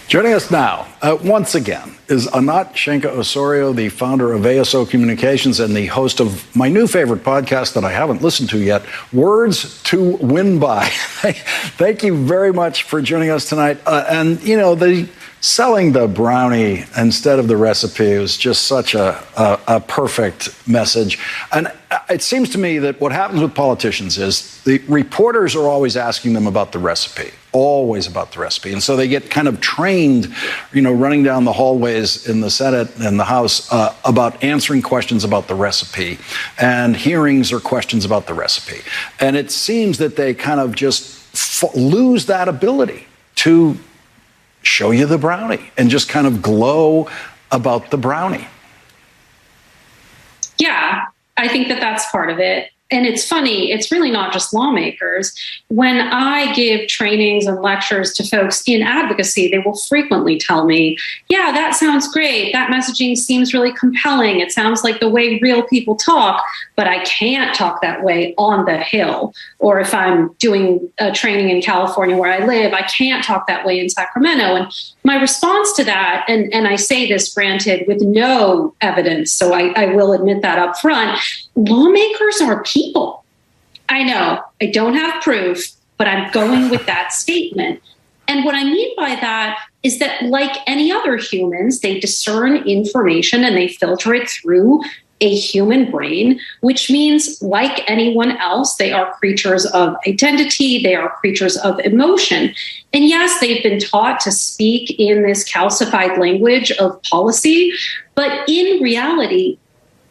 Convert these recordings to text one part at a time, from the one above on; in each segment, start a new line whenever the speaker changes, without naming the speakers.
Joining us now, once again, is Anat Shenker-Osorio, the founder of ASO Communications and the host of my new favorite podcast that I haven't listened to yet, Words to Win By. Thank you very much for joining us tonight. And, you know, selling the brownie instead of the recipe was just such a perfect message. And it seems to me that what happens with politicians is the reporters are always asking them about the recipe. Always about the recipe. And so they get kind of trained, you know, running down the hallways in the Senate and the House about answering questions about the recipe, and hearings or questions about the recipe. And it seems that they kind of just lose that ability to show you the brownie and just kind of glow about the brownie.
Yeah, I think that that's part of it. And it's funny, it's really not just lawmakers. When I give trainings and lectures to folks in advocacy, they will frequently tell me, yeah, that sounds great. That messaging seems really compelling. It sounds like the way real people talk, but I can't talk that way on the Hill. Or if I'm doing a training in California where I live, I can't talk that way in Sacramento. And my response to that, and I say this granted with no evidence, so I will admit that up front, lawmakers are people. I know I don't have proof, but I'm going with that statement. And what I mean by that is that, like any other humans, they discern information and they filter it through a human brain, which means, like anyone else, they are creatures of identity, they are creatures of emotion. And yes, they've been taught to speak in this calcified language of policy, but in reality,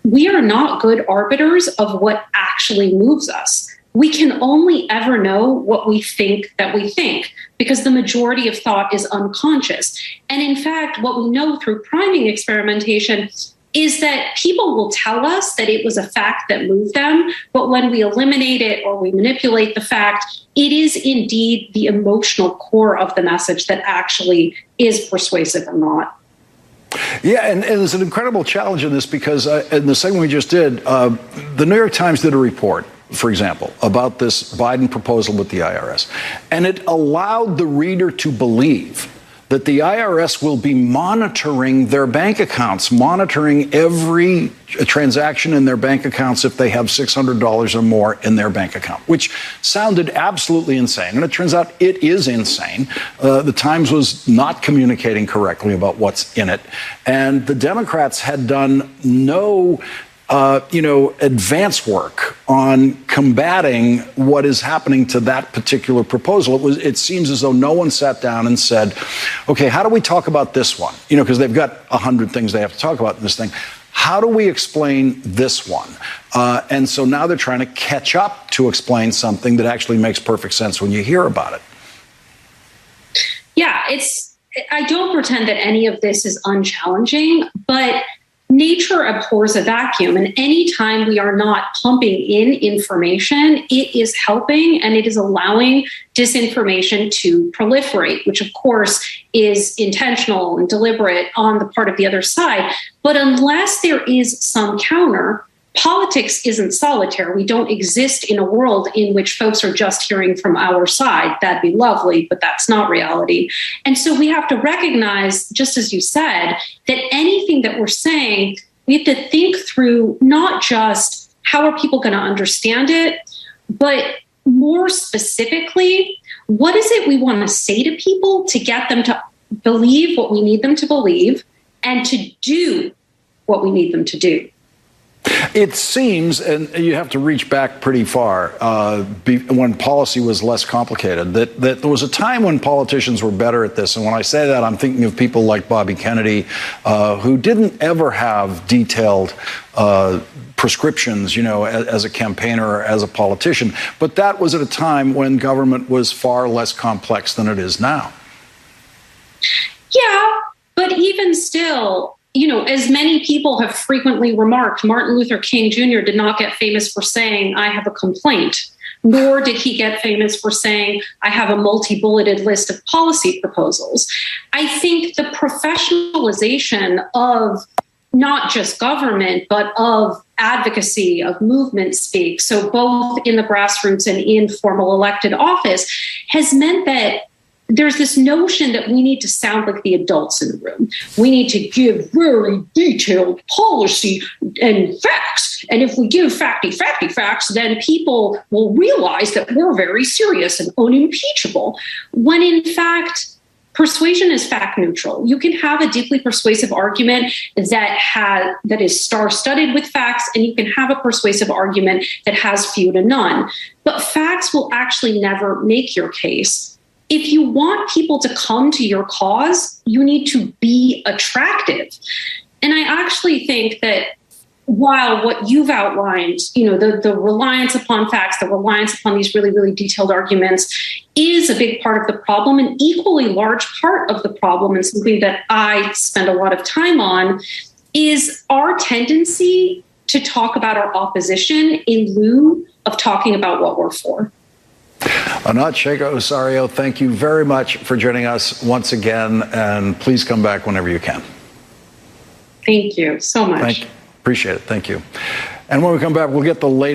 we are not good arbiters of what actually moves us. We can only ever know what we think that we think, because the majority of thought is unconscious. And in fact, what we know through priming experimentation is that people will tell us that it was a fact that moved them, but when we eliminate it or we manipulate the fact, it is indeed the emotional core of the message that actually is persuasive or not.
Yeah, and there's an incredible challenge in this because in the segment we just did, the New York Times did a report, for example, about this Biden proposal with the IRS, and it allowed the reader to believe that the IRS will be monitoring their bank accounts, monitoring every transaction in their bank accounts if they have $600 or more in their bank account, which sounded absolutely insane. And it turns out it is insane. The Times was not communicating correctly about what's in it. And the Democrats had done no advance work on combating what is happening to that particular proposal. It seems as though no one sat down and said, okay, how do we talk about this one? You know, because they've got 100 things they have to talk about in this thing. How do we explain this one? And so now they're trying to catch up to explain something that actually makes perfect sense when you hear about it.
Yeah, I don't pretend that any of this is unchallenging, but nature abhors a vacuum, and anytime we are not pumping in information, it is helping and it is allowing disinformation to proliferate, which of course is intentional and deliberate on the part of the other side. But unless there is some counter, politics isn't solitaire. We don't exist in a world in which folks are just hearing from our side. That'd be lovely, but that's not reality. And so we have to recognize, just as you said, that anything that we're saying, we have to think through not just how are people going to understand it, but more specifically, what is it we want to say to people to get them to believe what we need them to believe and to do what we need them to do.
It seems, and you have to reach back pretty far, when policy was less complicated, that there was a time when politicians were better at this. And when I say that, I'm thinking of people like Bobby Kennedy, who didn't ever have detailed prescriptions, as a campaigner or as a politician. But that was at a time when government was far less complex than it is now.
Yeah, but even still, as many people have frequently remarked, Martin Luther King Jr. did not get famous for saying, I have a complaint, nor did he get famous for saying, I have a multi-bulleted list of policy proposals. I think the professionalization of not just government, but of advocacy, of movement speak, so both in the grassroots and in formal elected office, has meant that there's this notion that we need to sound like the adults in the room. We need to give very detailed policy and facts. And if we give facty facts, then people will realize that we're very serious and unimpeachable. When in fact, persuasion is fact neutral. You can have a deeply persuasive argument that is star-studded with facts, and you can have a persuasive argument that has few to none. But facts will actually never make your case. If you want people to come to your cause, you need to be attractive. And I actually think that while what you've outlined, the reliance upon facts, the reliance upon these really, really detailed arguments is a big part of the problem, an equally large part of the problem, and something that I spend a lot of time on, is our tendency to talk about our opposition in lieu of talking about what we're for.
Anat Shenker-Osorio, thank you very much for joining us once again, and please come back whenever you can.
Thank you so much.
Appreciate it. Thank you. And when we come back, we'll get the latest.